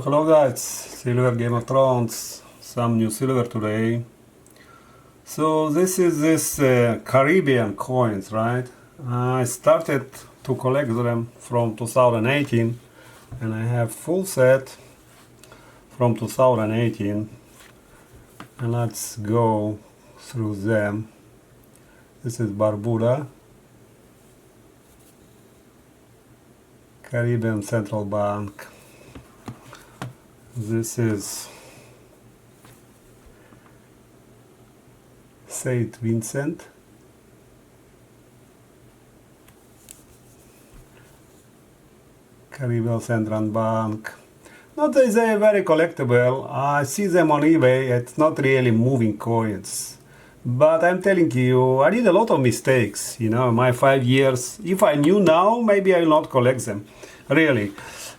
Hello guys, Silver Game of Thrones, some new silver today. So this Caribbean coins, right? I started to collect them from 2018 and I have full set from 2018 and let's go through them. This is Barbuda, Caribbean Central Bank. This is Saint Vincent, Caribbean Central Bank. Not that they're very collectible. I see them on eBay. It's not really moving coins. But I'm telling you, I did a lot of mistakes, in my 5 years. If I knew now, maybe I'll not collect them, really.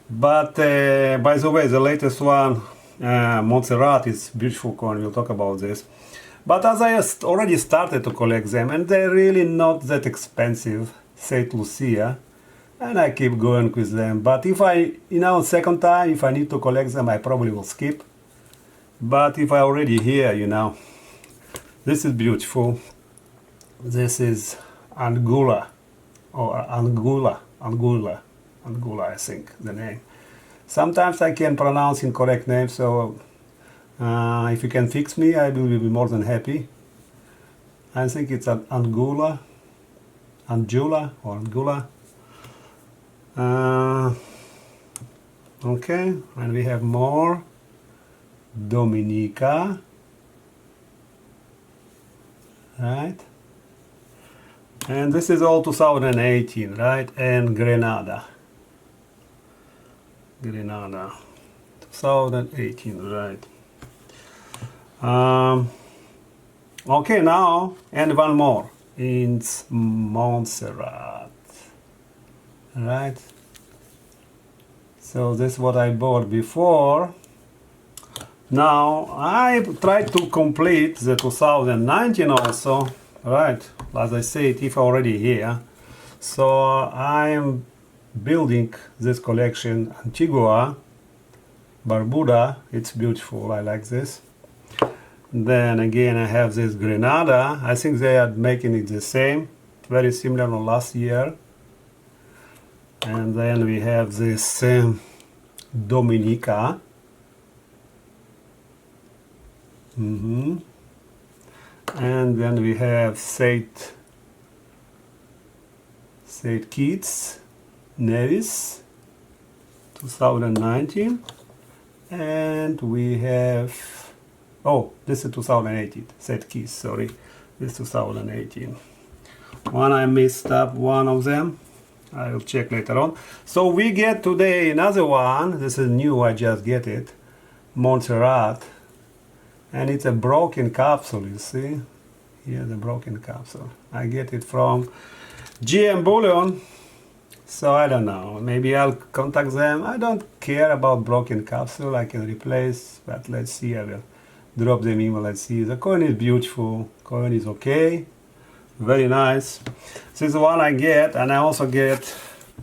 But by the way, the latest one, Moriarty, is beautiful coin. We'll talk about this. But as I already started to collect them, and they're really not that expensive, Saint Lucia, and I keep going with them. But if I, second time, if I need to collect them, I probably will skip. But if I already here, this is beautiful. This is Anguilla, or Anguilla, I think the name. Sometimes I can pronounce incorrect names, so if you can fix me, I will be more than happy. I think it's an Anguilla, or Anguilla. Okay, and we have more. Dominica, right? And this is all 2018, right? And Grenada, 2018, right? Okay, now, and one more. It's Montserrat, right? So this is what I bought before. Now, I tried to complete the 2019 also, right? As I said, if already here. So I am building this collection, Antigua, Barbuda. It's beautiful, I like this. Then again I have this Grenada. I think they are making it the same, very similar to last year. And then we have this Dominica. And then we have Saint Kitts Nevis, 2019, and we have, this is 2018, Saint Kitts, sorry, this is 2018. One I missed up, one of them, I will check later on. So we get today another one, this is new, I just get it, Montserrat, and it's a broken capsule, you see, here the broken capsule. I get it from GM Bullion. So I don't know, maybe I'll contact them. I don't care about broken capsule, I can replace, but let's see, I will drop them email, let's see. The coin is beautiful, coin is okay, very nice. This is the one I get, and I also get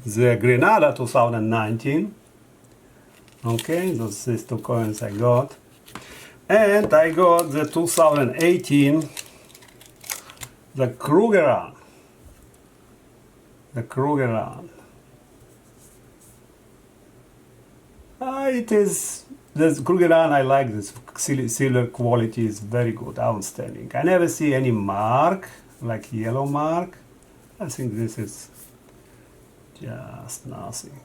the Grenada 2019. Okay, these two coins I got. And I got the 2018, the Krugerrand. The Krugerrand. It is, this Krugerrand, I like this silver quality, is very good, outstanding. I never see any mark, like yellow mark. I think this is just nothing.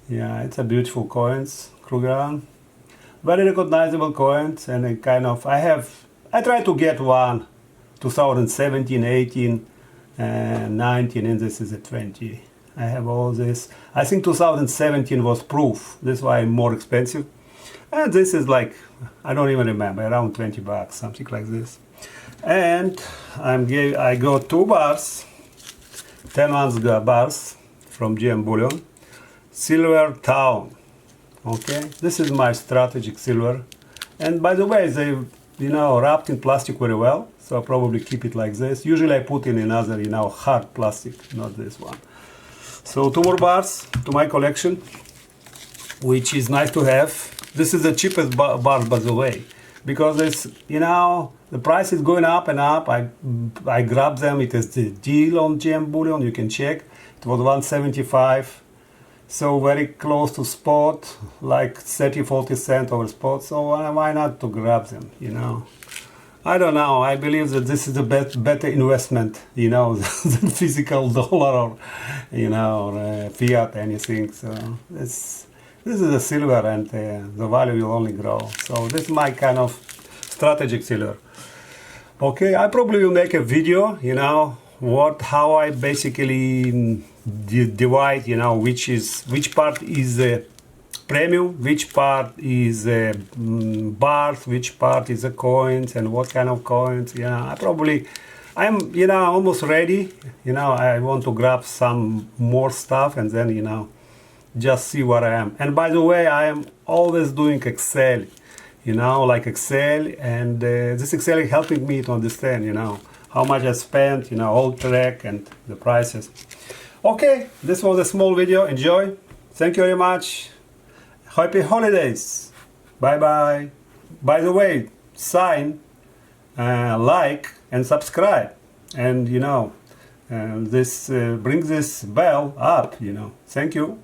Yeah, it's a beautiful coins, Krugerrand. Very recognizable coins, and a kind of, I try to get one 2017, 18, and 19, and this is a 20. I have all this. I think 2017 was proof. This is why I'm more expensive. And this is like, I don't even remember, around 20 bucks, something like this. And I got 2 bars, 10 ounce bars from GM Bullion, Silver Town. Okay, this is my strategic silver. And by the way, they, wrapped in plastic very well. So I'll probably keep it like this. Usually I put in another, hard plastic, not this one. So 2 more bars to my collection. which is nice to have. This is the cheapest bar, by the way, because it's, you know, the price is going up and up. I grabbed them. It is the deal on GM Bullion. You can check. It was 175, so very close to spot, like 30-40 cents over spot. So why not to grab them? You know, I don't know. I believe that this is a better investment, you know, than physical dollar or, you know, or, fiat anything. So this is a silver, and the value will only grow. So this is my kind of strategic silver. Okay, I probably will make a video, you know, how I basically divide, you know, which part is premium, which part is bars, which part is coins, and what kind of coins. Yeah, I'm, you know, almost ready. You know, I want to grab some more stuff, and then, you know, just see what I am. And by the way, I am always doing Excel, you know, like Excel, and this Excel is helping me to understand, you know, how much I spent, you know, all track and the prices. Okay, this was a small video. Enjoy. Thank you very much. Happy holidays. Bye bye. By the way, sign, like, and subscribe. And, you know, this brings this bell up, you know. Thank you.